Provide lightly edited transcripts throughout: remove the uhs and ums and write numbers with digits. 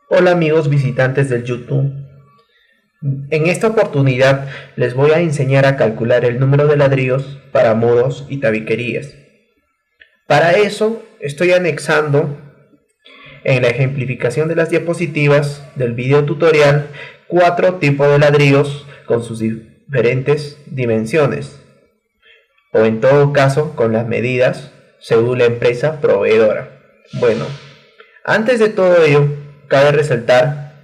Hola amigos visitantes del YouTube. En esta oportunidad les voy a enseñar a calcular el número de ladrillos para muros y tabiquerías. Para eso estoy anexando en la ejemplificación de las diapositivas del video tutorial 4 tipos de ladrillos con sus diferentes dimensiones, o en todo caso con las medidas según la empresa proveedora. Bueno, antes de todo ello, cabe resaltar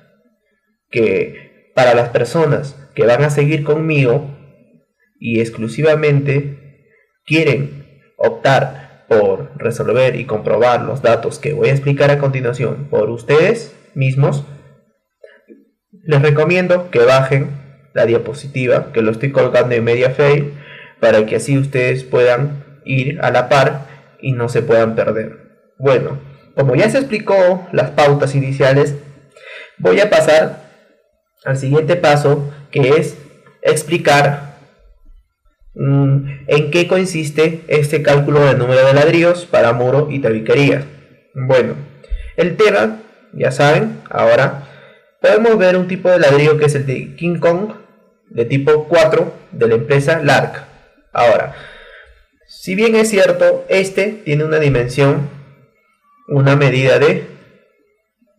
que para las personas que van a seguir conmigo y exclusivamente quieren optar por resolver y comprobar los datos que voy a explicar a continuación por ustedes mismos, les recomiendo que bajen la diapositiva, que lo estoy colgando en Mediafire, para que así ustedes puedan ir a la par y no se puedan perder. Bueno, como ya se explicó las pautas iniciales, voy a pasar al siguiente paso, que es explicar en qué consiste este cálculo del número de ladrillos para muro y tabiquería. Bueno, el tema, ya saben, ahora podemos ver un tipo de ladrillo que es el de King Kong, de tipo 4, de la empresa Lark. Ahora, si bien es cierto, este tiene una dimensión, una medida de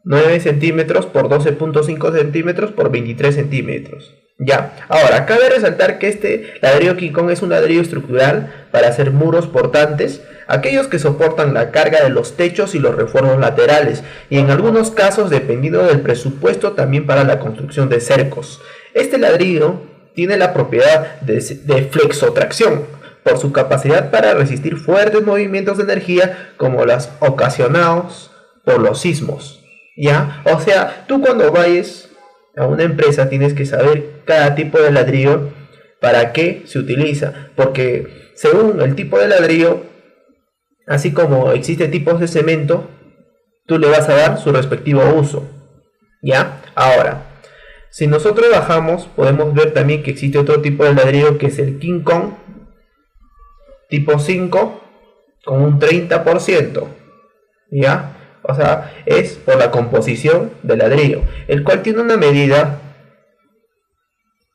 9 centímetros por 12.5 centímetros por 23 centímetros. Ya, ahora cabe resaltar que este ladrillo King Kong es un ladrillo estructural para hacer muros portantes, aquellos que soportan la carga de los techos y los refuerzos laterales, y en algunos casos, dependiendo del presupuesto, también para la construcción de cercos. Este ladrillo tiene la propiedad de flexotracción por su capacidad para resistir fuertes movimientos de energía como los ocasionados por los sismos. ¿Ya? O sea, tú cuando vayas a una empresa tienes que saber cada tipo de ladrillo para qué se utiliza, porque según el tipo de ladrillo, así como existen tipos de cemento, tú le vas a dar su respectivo uso. ¿Ya? Ahora, si nosotros bajamos, podemos ver también que existe otro tipo de ladrillo que es el King Kong tipo 5 con un 30%. ¿Ya? O sea, es por la composición del ladrillo, el cual tiene una medida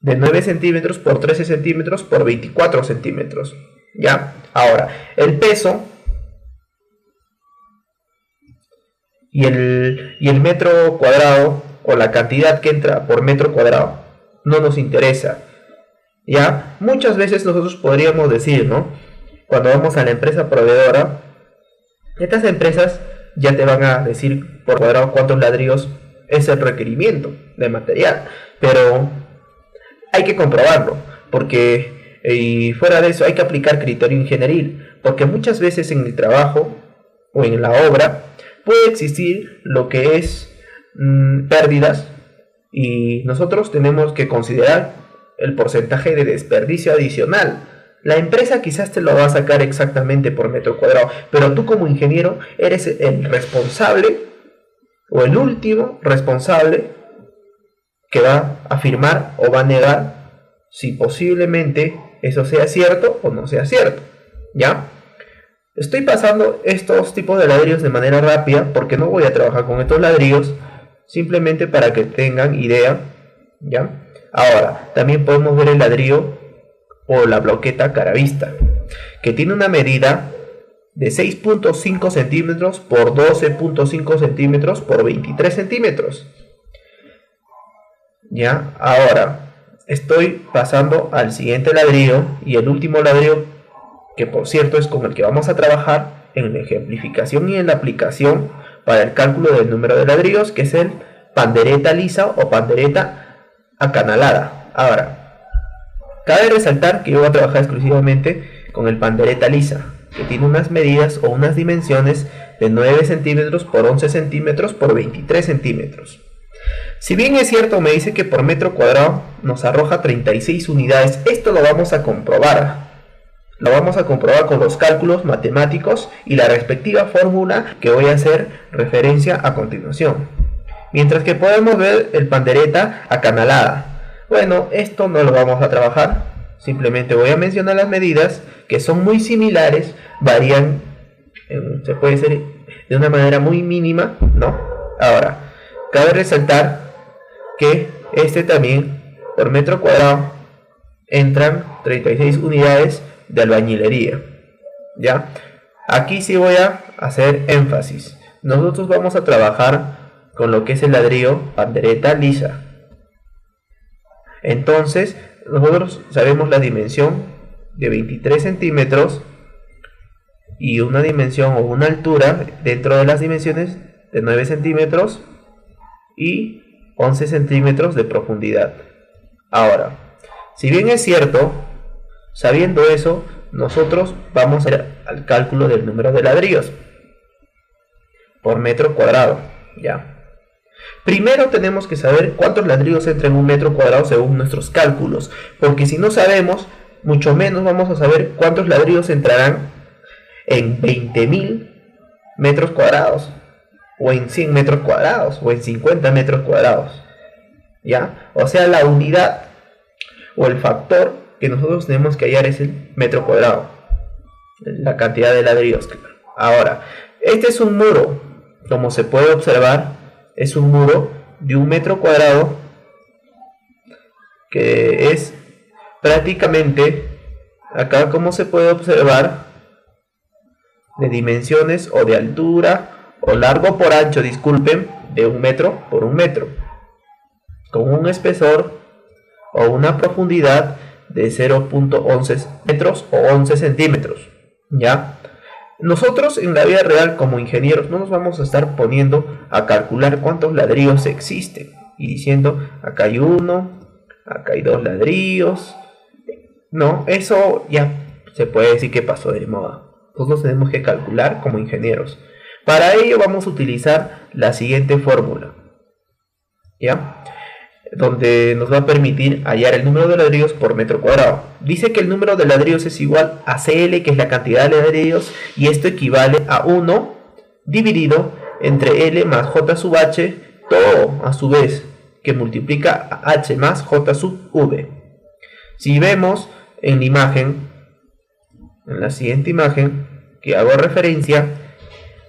de 9 centímetros por 13 centímetros por 24 centímetros. ¿Ya? Ahora, el peso y el metro cuadrado, o la cantidad que entra por metro cuadrado, no nos interesa. ¿Ya? Muchas veces nosotros podríamos decir, ¿no? Cuando vamos a la empresa proveedora, estas empresas ya te van a decir por cuadrado cuántos ladrillos es el requerimiento de material, pero hay que comprobarlo, porque y fuera de eso hay que aplicar criterio ingenieril, porque muchas veces en el trabajo o en la obra puede existir lo que es pérdidas, y nosotros tenemos que considerar el porcentaje de desperdicio adicional. La empresa quizás te lo va a sacar exactamente por metro cuadrado, pero tú como ingeniero eres el responsable, o el último responsable, que va a afirmar o va a negar si posiblemente eso sea cierto o no sea cierto. ¿Ya? Estoy pasando estos tipos de ladrillos de manera rápida porque no voy a trabajar con estos ladrillos, simplemente para que tengan idea. ¿Ya? Ahora, también podemos ver el ladrillo o la bloqueta caravista, que tiene una medida de 6.5 centímetros por 12.5 centímetros por 23 centímetros. Ya, ahora estoy pasando al siguiente ladrillo, y el último ladrillo, que por cierto es con el que vamos a trabajar en la ejemplificación y en la aplicación para el cálculo del número de ladrillos, que es el pandereta lisa o pandereta acanalada. Ahora, cabe resaltar que yo voy a trabajar exclusivamente con el pandereta lisa, que tiene unas medidas o unas dimensiones de 9 centímetros por 11 centímetros por 23 centímetros. Si bien es cierto, me dice que por metro cuadrado nos arroja 36 unidades, esto lo vamos a comprobar. Lo vamos a comprobar con los cálculos matemáticos y la respectiva fórmula que voy a hacer referencia a continuación. Mientras que podemos ver el pandereta acanalada. Bueno, esto no lo vamos a trabajar, simplemente voy a mencionar las medidas, que son muy similares, varían, se puede decir, de una manera muy mínima, ¿no? Ahora, Cabe resaltar que este también, por metro cuadrado, entran 36 unidades de albañilería. ¿Ya? Aquí sí voy a hacer énfasis. Nosotros vamos a trabajar con lo que es el ladrillo pandereta lisa. Entonces, nosotros sabemos la dimensión de 23 centímetros y una dimensión o una altura dentro de las dimensiones de 9 centímetros y 11 centímetros de profundidad. Ahora, si bien es cierto, sabiendo eso, nosotros vamos a ir al cálculo del número de ladrillos por metro cuadrado. ¿Ya? Primero tenemos que saber cuántos ladrillos entran en un metro cuadrado según nuestros cálculos, porque si no sabemos, mucho menos vamos a saber cuántos ladrillos entrarán en 20.000 metros cuadrados, o en 100 metros cuadrados, o en 50 metros cuadrados. ¿Ya? O sea, la unidad o el factor que nosotros tenemos que hallar es el metro cuadrado, la cantidad de ladrillos. Ahora, este es un muro, como se puede observar, es un muro de 1 metro cuadrado que es prácticamente, acá como se puede observar, de dimensiones o de altura o largo por ancho, disculpen, de 1 metro por 1 metro, con un espesor o una profundidad de 0.11 metros o 11 centímetros. ¿Ya? Nosotros en la vida real como ingenieros no nos vamos a estar poniendo a calcular cuántos ladrillos existen y diciendo acá hay 1, acá hay 2 ladrillos. No, eso ya se puede decir que pasó de moda. Nosotros tenemos que calcular como ingenieros. Para ello vamos a utilizar la siguiente fórmula, ¿ya? Donde nos va a permitir hallar el número de ladrillos por metro cuadrado. Dice que el número de ladrillos es igual a CL, que es la cantidad de ladrillos, y esto equivale a 1 dividido entre L más J sub H, todo a su vez, que multiplica a H más J sub V. Si vemos en la imagen, en la siguiente imagen que hago referencia,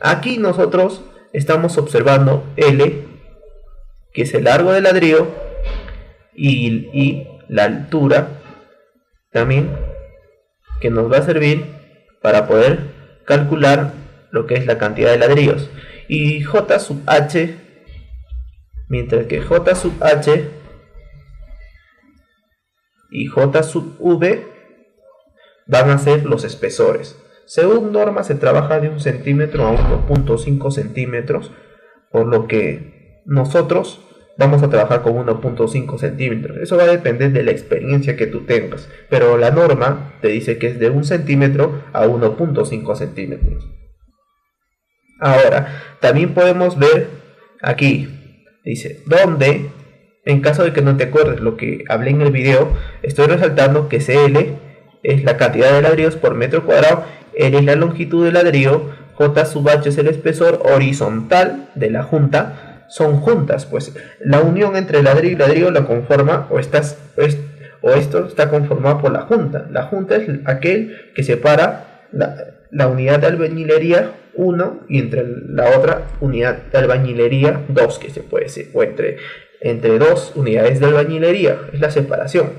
aquí nosotros estamos observando L, que es el largo del ladrillo, y la altura también, que nos va a servir para poder calcular lo que es la cantidad de ladrillos, y J sub H, mientras que J sub H y J sub V van a ser los espesores. Según norma se trabaja de 1 centímetro a 1.5 centímetros, por lo que nosotros vamos a trabajar con 1.5 centímetros. Eso va a depender de la experiencia que tú tengas, pero la norma te dice que es de 1 centímetro a 1.5 centímetros. Ahora, también podemos ver aquí, dice, donde, en caso de que no te acuerdes lo que hablé en el video, estoy resaltando que CL es la cantidad de ladrillos por metro cuadrado, L es la longitud del ladrillo, J sub H es el espesor horizontal de la junta. Son juntas, pues la unión entre ladrillo y ladrillo la conforma, o esto está conformado por la junta. La junta es aquel que separa la unidad de albañilería 1 y entre la otra unidad de albañilería 2, que se puede decir, o entre dos unidades de albañilería, es la separación.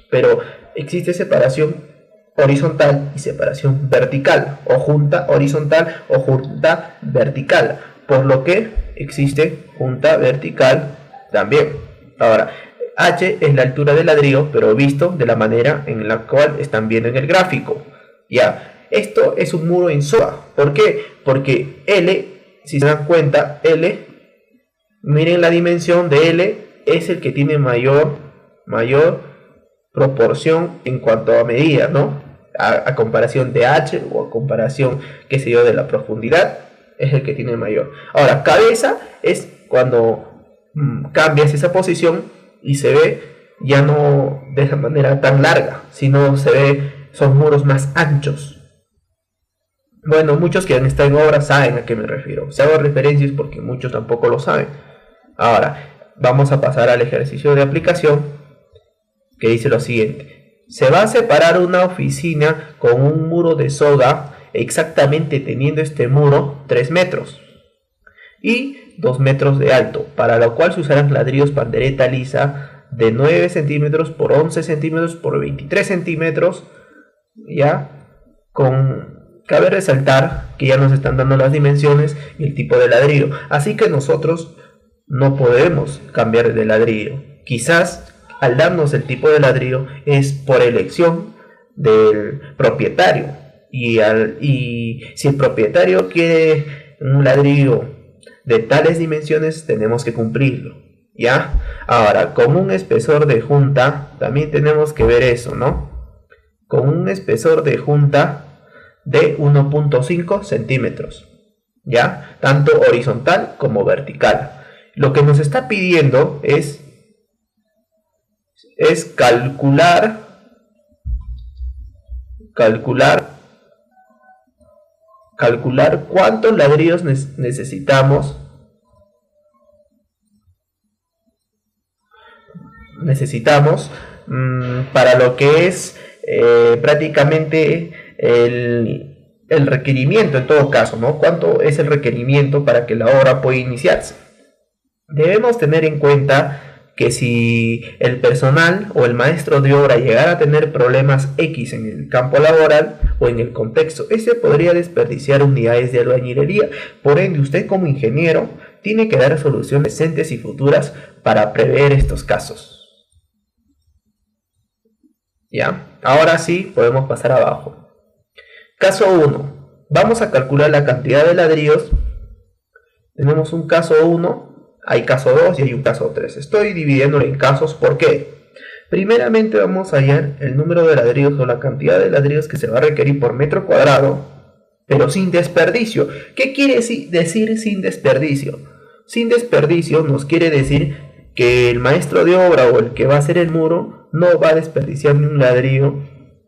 Pero existe separación horizontal y separación vertical, o junta horizontal o junta vertical, por lo que existe junta vertical también. Ahora, H es la altura del ladrillo, pero visto de la manera en la cual están viendo en el gráfico. Ya, esto es un muro en soga. ¿Por qué? Porque L, si se dan cuenta, L, miren la dimensión de L, es el que tiene mayor proporción en cuanto a medida, ¿no? A comparación de H, o a comparación, qué sé yo, de la profundidad, es el que tiene mayor. Ahora, cabeza es cuando cambias esa posición y se ve ya no de esa manera tan larga, sino se ve, son muros más anchos. Bueno, muchos que han estado en obra saben a qué me refiero. Si hago referencias porque muchos tampoco lo saben. Ahora, vamos a pasar al ejercicio de aplicación, que dice lo siguiente. Se va a separar una oficina con un muro de soga, exactamente teniendo este muro 3 metros. Y y 2 metros de alto, para lo cual se usarán ladrillos pandereta lisa de 9 centímetros por 11 centímetros por 23 centímetros. Ya, cabe resaltar que ya nos están dando las dimensiones y el tipo de ladrillo, así que nosotros no podemos cambiar de ladrillo. Quizás al darnos el tipo de ladrillo es por elección del propietario, y si el propietario quiere un ladrillo de tales dimensiones, tenemos que cumplirlo. ¿Ya? Ahora, con un espesor de junta también tenemos que ver eso, ¿no? Con un espesor de junta de 1.5 centímetros, ¿ya? Tanto horizontal como vertical. Lo que nos está pidiendo es calcular cuántos ladrillos necesitamos para lo que es prácticamente el requerimiento, en todo caso, ¿no? ¿Cuánto es el requerimiento para que la obra pueda iniciarse? Debemos tener en cuenta que si el personal o el maestro de obra llegara a tener problemas X en el campo laboral o en el contexto, ese podría desperdiciar unidades de albañilería. Por ende, usted como ingeniero tiene que dar soluciones presentes y futuras para prever estos casos. ¿Ya? Ahora sí, podemos pasar abajo. Caso 1. Vamos a calcular la cantidad de ladrillos. Tenemos un caso 1, hay caso 2 y hay un caso 3. Estoy dividiéndolo en casos, ¿por qué? Primeramente vamos a hallar el número de ladrillos o la cantidad de ladrillos que se va a requerir por metro cuadrado, pero sin desperdicio. ¿Qué quiere decir sin desperdicio? Sin desperdicio nos quiere decir que el maestro de obra o el que va a hacer el muro no va a desperdiciar ni un ladrillo,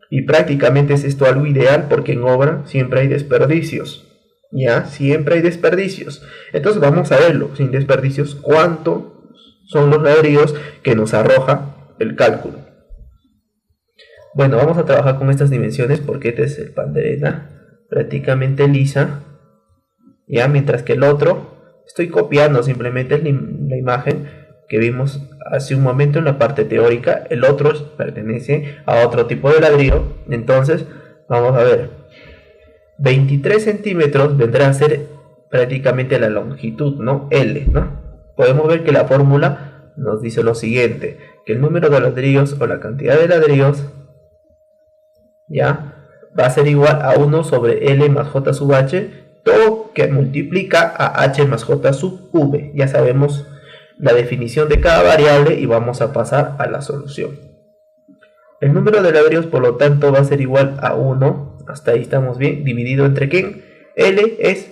y prácticamente es esto algo ideal porque en obra siempre hay desperdicios. Ya, siempre hay desperdicios. Entonces vamos a verlo sin desperdicios, cuánto son los ladrillos que nos arroja el cálculo. Bueno, vamos a trabajar con estas dimensiones porque este es el pandereta prácticamente lisa, ya, mientras que el otro estoy copiando simplemente la imagen que vimos hace un momento en la parte teórica. El otro pertenece a otro tipo de ladrillo. Entonces vamos a ver, 23 centímetros vendrá a ser prácticamente la longitud, ¿no? L, ¿no? Podemos ver que la fórmula nos dice lo siguiente, que el número de ladrillos o la cantidad de ladrillos, ya, va a ser igual a 1 sobre L más J sub H, todo que multiplica a H más J sub V. Ya sabemos la definición de cada variable y vamos a pasar a la solución. El número de ladrillos, por lo tanto, va a ser igual a 1, hasta ahí estamos bien, dividido entre ¿quién? L es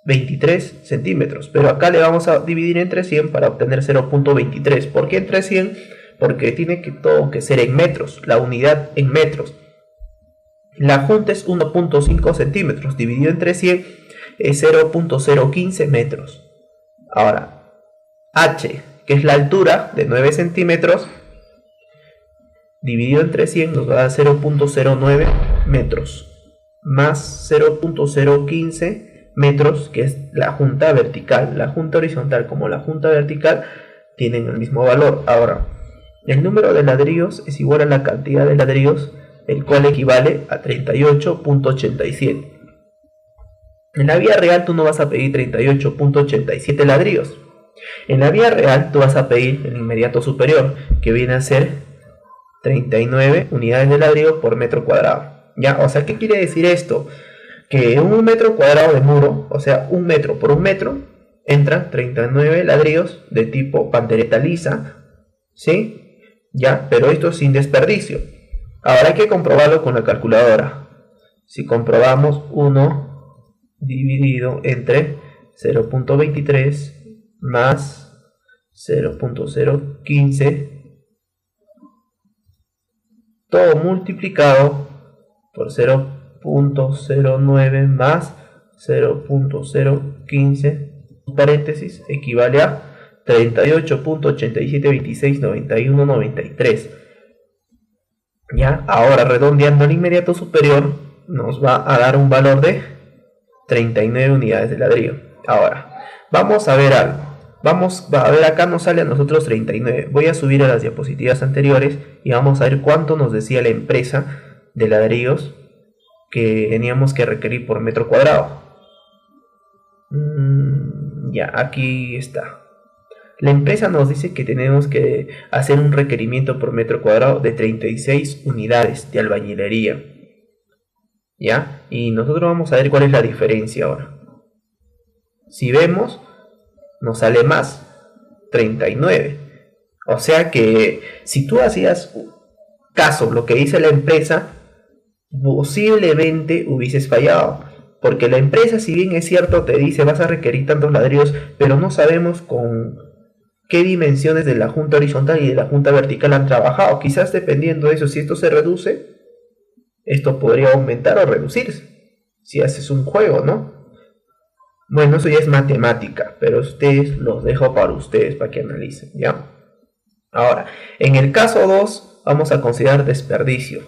23 centímetros, pero acá le vamos a dividir entre 100 para obtener 0.23. ¿Por qué entre 100? Porque tiene todo que ser en metros, la unidad en metros. La junta es 1.5 centímetros, dividido entre 100 es 0.015 metros. Ahora, H, que es la altura de 9 centímetros, dividido entre 100 nos va a dar 0.09 metros, más 0.015 metros, que es la junta vertical. La junta horizontal como la junta vertical tienen el mismo valor. Ahora, el número de ladrillos es igual a la cantidad de ladrillos, el cual equivale a 38.87. En la vida real tú no vas a pedir 38.87 ladrillos. En la vía real tú vas a pedir el inmediato superior, que viene a ser 39 unidades de ladrillo por metro cuadrado. ¿Ya? O sea, ¿qué quiere decir esto? Que en un metro cuadrado de muro, o sea, un metro por un metro, entran 39 ladrillos de tipo pandereta lisa, ¿sí? ¿Ya? Pero esto sin desperdicio. Ahora hay que comprobarlo con la calculadora. Si comprobamos 1 dividido entre 0.23 más 0.015, todo multiplicado por 0.09 más 0.015, paréntesis, equivale a 38.87269193. Ya, ahora redondeando el inmediato superior nos va a dar un valor de 39 unidades de ladrillo. Ahora, vamos a ver algo. Vamos a ver, acá nos sale a nosotros 39. Voy a subir a las diapositivas anteriores y vamos a ver cuánto nos decía la empresa de ladrillos que teníamos que requerir por metro cuadrado. Ya, aquí está. La empresa nos dice que tenemos que hacer un requerimiento por metro cuadrado de 36 unidades de albañilería. ¿Ya? Y nosotros vamos a ver cuál es la diferencia ahora. Si vemos, nos sale más, 39. O sea que si tú hacías caso lo que dice la empresa, posiblemente hubieses fallado. Porque la empresa, si bien es cierto, te dice vas a requerir tantos ladrillos, pero no sabemos con qué dimensiones de la junta horizontal y de la junta vertical han trabajado. Quizás dependiendo de eso, si esto se reduce, esto podría aumentar o reducirse. Si haces un juego, ¿no? Bueno, eso ya es matemática, pero ustedes los dejo para ustedes, para que analicen, ¿ya? Ahora, en el caso 2 vamos a considerar desperdicio.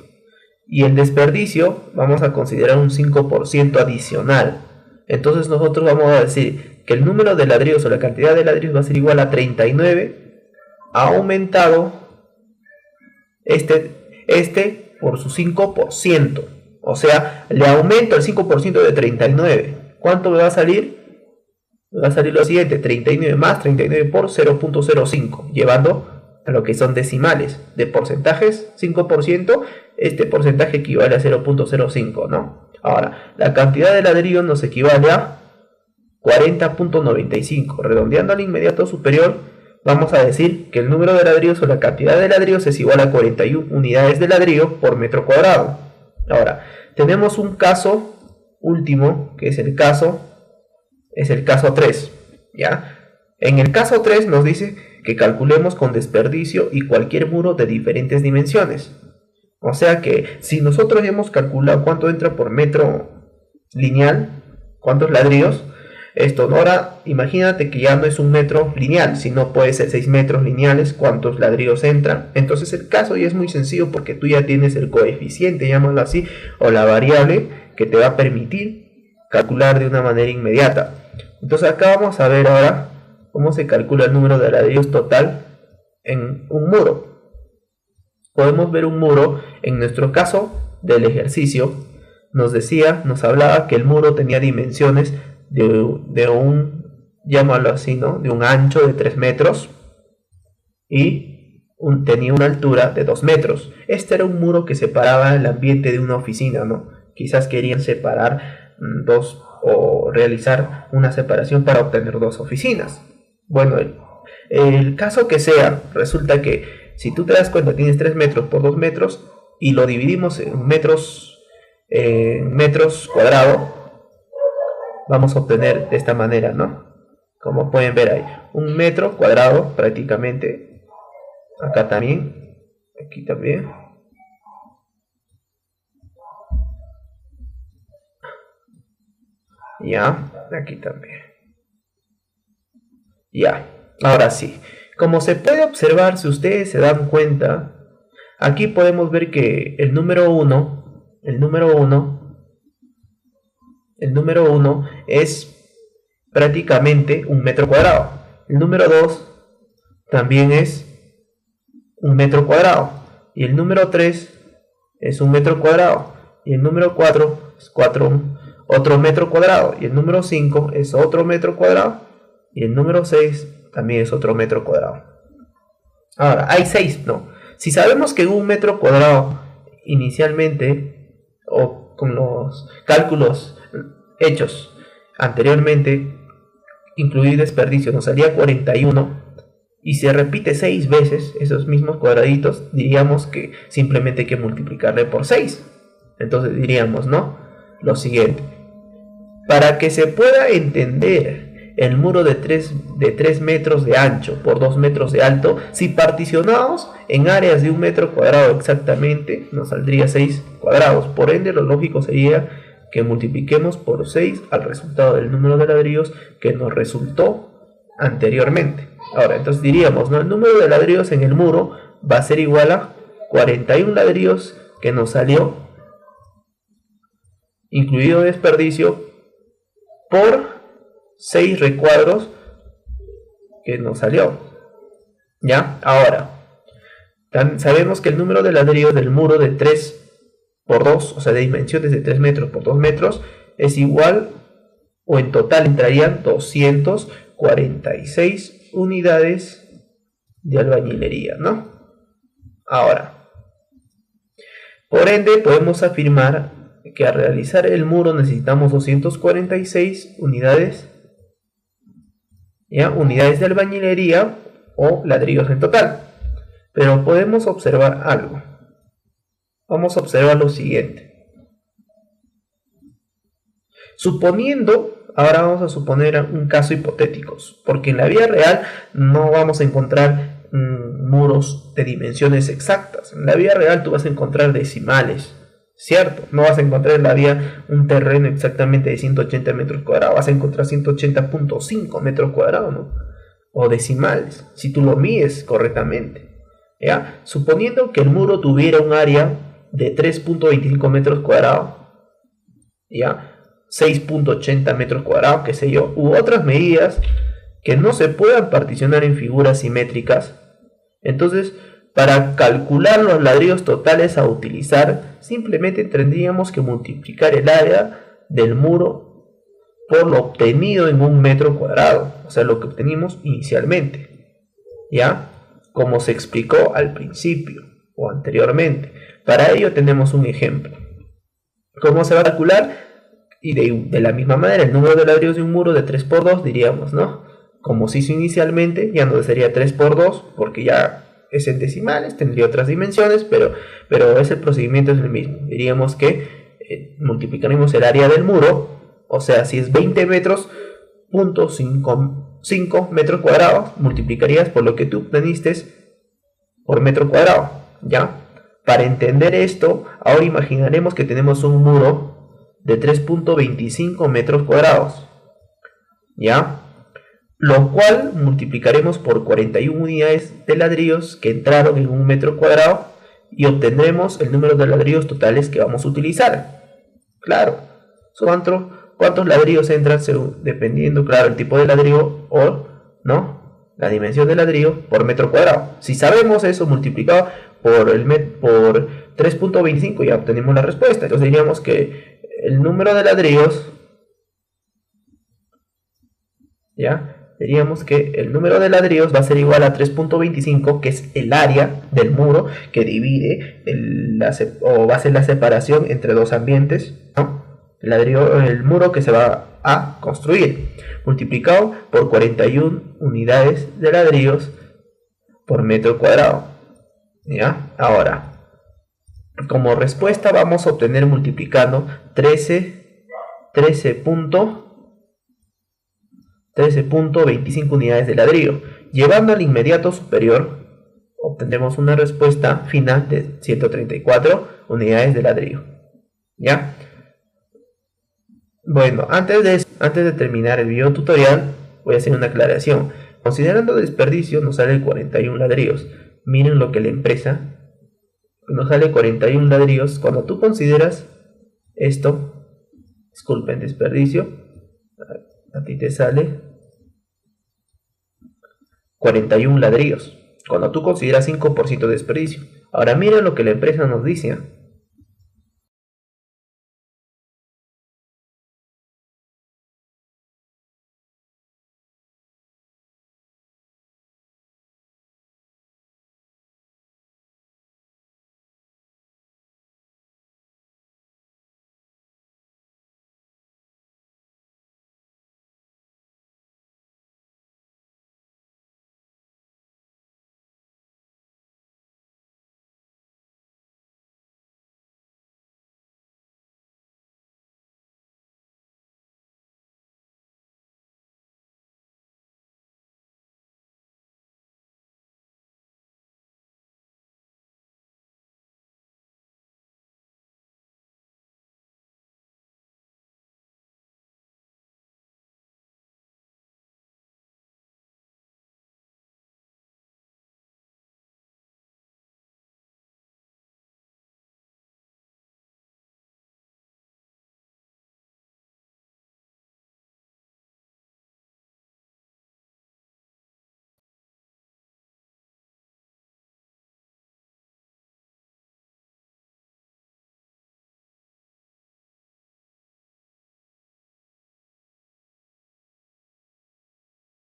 Y el desperdicio vamos a considerar un 5% adicional. Entonces nosotros vamos a decir que el número de ladrillos o la cantidad de ladrillos va a ser igual a 39, ha aumentado este por su 5%. O sea, le aumento el 5% de 39. ¿Cuánto me va a salir? Me va a salir lo siguiente, 39 más 39 por 0.05, llevando a lo que son decimales. De porcentajes, 5%, este porcentaje equivale a 0.05, ¿no? Ahora, la cantidad de ladrillos nos equivale a 40.95. Redondeando al inmediato superior, vamos a decir que el número de ladrillos o la cantidad de ladrillos es igual a 41 unidades de ladrillo por metro cuadrado. Ahora, tenemos un caso último, que es el caso 3, ¿ya? En el caso 3 nos dice que calculemos con desperdicio y cualquier muro de diferentes dimensiones. O sea que si nosotros hemos calculado cuánto entra por metro lineal, cuántos ladrillos, esto ahora imagínate que ya no es un metro lineal, sino puede ser 6 metros lineales, cuántos ladrillos entran. Entonces el caso ya es muy sencillo porque tú ya tienes el coeficiente, llámalo así, o la variable que te va a permitir calcular de una manera inmediata. Entonces acá vamos a ver ahora cómo se calcula el número de ladrillos total en un muro. Podemos ver un muro, en nuestro caso del ejercicio, nos hablaba que el muro tenía dimensiones de un, llámalo así, ¿no? De un ancho de 3 metros y tenía una altura de 2 metros. Este era un muro que separaba el ambiente de una oficina, ¿no? Quizás querían separar dos o realizar una separación para obtener dos oficinas. Bueno, el caso que sea, resulta que si tú te das cuenta tienes 3 metros por 2 metros y lo dividimos en metros cuadrados, vamos a obtener de esta manera, ¿no? Como pueden ver ahí, un metro cuadrado prácticamente, acá también, aquí también. Ya, aquí también. Ya, ahora sí. Como se puede observar, si ustedes se dan cuenta, aquí podemos ver que el número 1 es prácticamente un metro cuadrado. El número 2 también es un metro cuadrado. Y el número 3 es un metro cuadrado. Y el número 4 es otro metro cuadrado. Y el número 5 es otro metro cuadrado. Y el número 6 también es otro metro cuadrado. Ahora, hay 6, ¿no? Si sabemos que un metro cuadrado inicialmente, o con los cálculos hechos anteriormente, incluir desperdicio, nos salía 41, y se repite 6 veces esos mismos cuadraditos, diríamos que simplemente hay que multiplicarle por 6. Entonces diríamos, ¿no? Lo siguiente. Para que se pueda entender el muro de 3 metros de ancho por 2 metros de alto, si particionamos en áreas de 1 metro cuadrado exactamente, nos saldría 6 cuadrados. Por ende, lo lógico sería que multipliquemos por 6 al resultado del número de ladrillos que nos resultó anteriormente. Ahora, entonces diríamos, ¿no? El número de ladrillos en el muro va a ser igual a 41 ladrillos que nos salió, incluido desperdicio, por 6 recuadros que nos salió. ¿Ya? Ahora, sabemos que el número de ladrillos del muro de 3 por 2, o sea, de dimensiones de 3 metros por 2 metros, es igual, o en total entrarían 246 unidades de albañilería, ¿no? Ahora, por ende, podemos afirmar que al realizar el muro necesitamos 246 unidades, ¿ya? Unidades de albañilería o ladrillos en total. Pero podemos observar algo. Vamos a observar lo siguiente. Ahora vamos a suponer un caso hipotético, porque en la vida real no vamos a encontrar muros de dimensiones exactas. En la vida real tú vas a encontrar decimales, ¿cierto? No vas a encontrar en la vida un terreno exactamente de 180 metros cuadrados, vas a encontrar 180.5 metros cuadrados, ¿no? O decimales, si tú lo mides correctamente, ¿ya? Suponiendo que el muro tuviera un área de 3.25 metros cuadrados, ¿ya? 6.80 metros cuadrados, qué sé yo, u otras medidas que no se puedan particionar en figuras simétricas. Entonces, para calcular los ladrillos totales a utilizar, simplemente tendríamos que multiplicar el área del muro por lo obtenido en un metro cuadrado, o sea, lo que obtenimos inicialmente, ¿ya? Como se explicó al principio o anteriormente. Para ello tenemos un ejemplo. ¿Cómo se va a calcular? Y de la misma manera, el número de ladrillos de un muro de 3 por 2 diríamos, ¿no? Como se hizo inicialmente, ya no sería 3 por 2, porque ya es en decimales, tendría otras dimensiones, pero ese procedimiento es el mismo. Diríamos que multiplicaremos el área del muro, o sea, si es 20 metros, 0.5 metros cuadrados, multiplicarías por lo que tú obteniste por metro cuadrado, ¿ya? Para entender esto, ahora imaginaremos que tenemos un muro de 3.25 metros cuadrados, ¿ya? Lo cual multiplicaremos por 41 unidades de ladrillos que entraron en un metro cuadrado y obtendremos el número de ladrillos totales que vamos a utilizar. Claro, ¿cuántos ladrillos entran dependiendo, claro, el tipo de ladrillo o, ¿no?, la dimensión del ladrillo por metro cuadrado? Si sabemos eso multiplicado por 3.25 ya obtenemos la respuesta. Entonces diríamos que el número de ladrillos, ¿ya? Diríamos que el número de ladrillos va a ser igual a 3.25, que es el área del muro que divide va a ser la separación entre dos ambientes, ¿no? El muro que se va a construir, multiplicado por 41 unidades de ladrillos por metro cuadrado, ¿ya? Ahora, como respuesta vamos a obtener multiplicando 13.25 unidades de ladrillo. Llevando al inmediato superior, obtendremos una respuesta final de 134 unidades de ladrillo, ¿ya? Bueno, antes de terminar el video tutorial, voy a hacer una aclaración. Considerando desperdicio, nos sale 41 ladrillos. Miren lo que la empresa nos sale 41 ladrillos. Cuando tú consideras esto, disculpen, desperdicio, a ti te sale 41 ladrillos. Cuando tú consideras 5% de desperdicio. Ahora miren lo que la empresa nos dice.